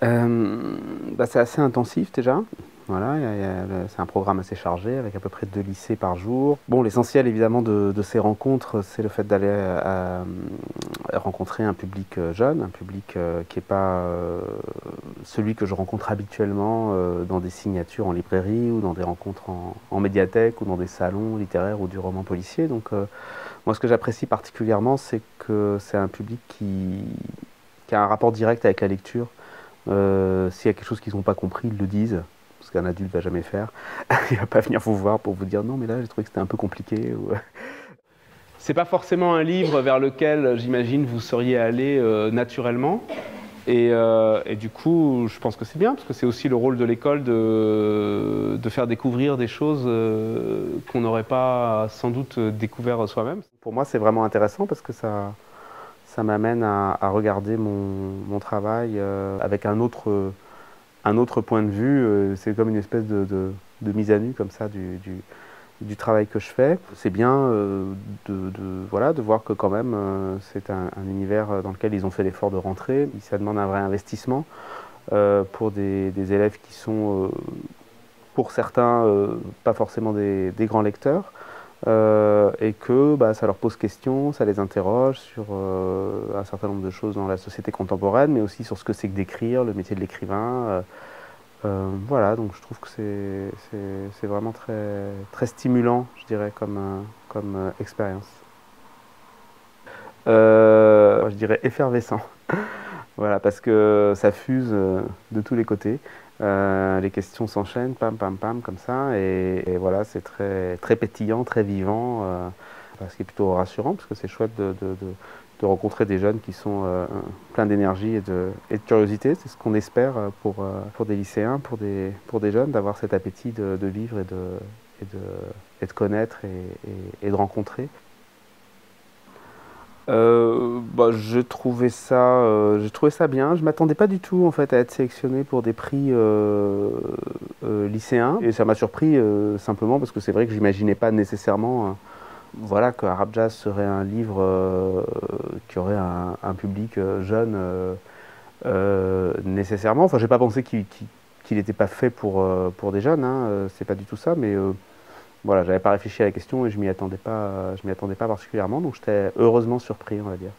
C'est assez intensif déjà. Voilà, c'est un programme assez chargé avec à peu près 2 lycées par jour. Bon, l'essentiel évidemment de ces rencontres, c'est le fait d'aller rencontrer un public jeune, un public qui n'est pas celui que je rencontre habituellement dans des signatures en librairie ou dans des rencontres en médiathèque ou dans des salons littéraires ou du roman policier. Donc moi ce que j'apprécie particulièrement, c'est que c'est un public qui a un rapport direct avec la lecture. S'il y a quelque chose qu'ils n'ont pas compris, ils le disent, ce qu'un adulte va jamais faire. Il va pas venir vous voir pour vous dire non mais là j'ai trouvé que c'était un peu compliqué. C'est pas forcément un livre vers lequel j'imagine vous seriez allé naturellement. Et du coup, je pense que c'est bien, parce que c'est aussi le rôle de l'école de faire découvrir des choses qu'on n'aurait pas sans doute découvert soi-même. Pour moi, c'est vraiment intéressant parce que ça m'amène à regarder mon travail avec un autre point de vue. C'est comme une espèce de mise à nu comme ça du travail que je fais. C'est bien voilà, de voir que quand même c'est un univers dans lequel ils ont fait l'effort de rentrer. Ça demande un vrai investissement pour des élèves qui sont, pour certains, pas forcément des grands lecteurs. Et que ça leur pose question, ça les interroge sur un certain nombre de choses dans la société contemporaine, mais aussi sur ce que c'est que d'écrire, le métier de l'écrivain. Voilà, donc je trouve que c'est vraiment très stimulant, je dirais, comme expérience. Je dirais effervescent. Voilà, parce que ça fuse de tous les côtés. Les questions s'enchaînent, pam, pam, pam, comme ça. Et voilà, c'est très pétillant, très vivant. Ce qui est plutôt rassurant, parce que c'est chouette de rencontrer des jeunes qui sont pleins d'énergie et de curiosité. C'est ce qu'on espère pour des lycéens, pour des jeunes, d'avoir cet appétit de vivre et de connaître et de rencontrer. J'ai trouvé ça bien. Je m'attendais pas du tout en fait à être sélectionné pour des prix lycéens et ça m'a surpris simplement parce que c'est vrai que j'imaginais pas nécessairement voilà que Arab Jazz serait un livre qui aurait un public jeune nécessairement. Enfin, j'ai pas pensé qu'il n'était pas fait pour des jeunes. Hein. C'est pas du tout ça, mais voilà, j'avais pas réfléchi à la question et je m'y attendais pas particulièrement, donc j'étais heureusement surpris, on va dire.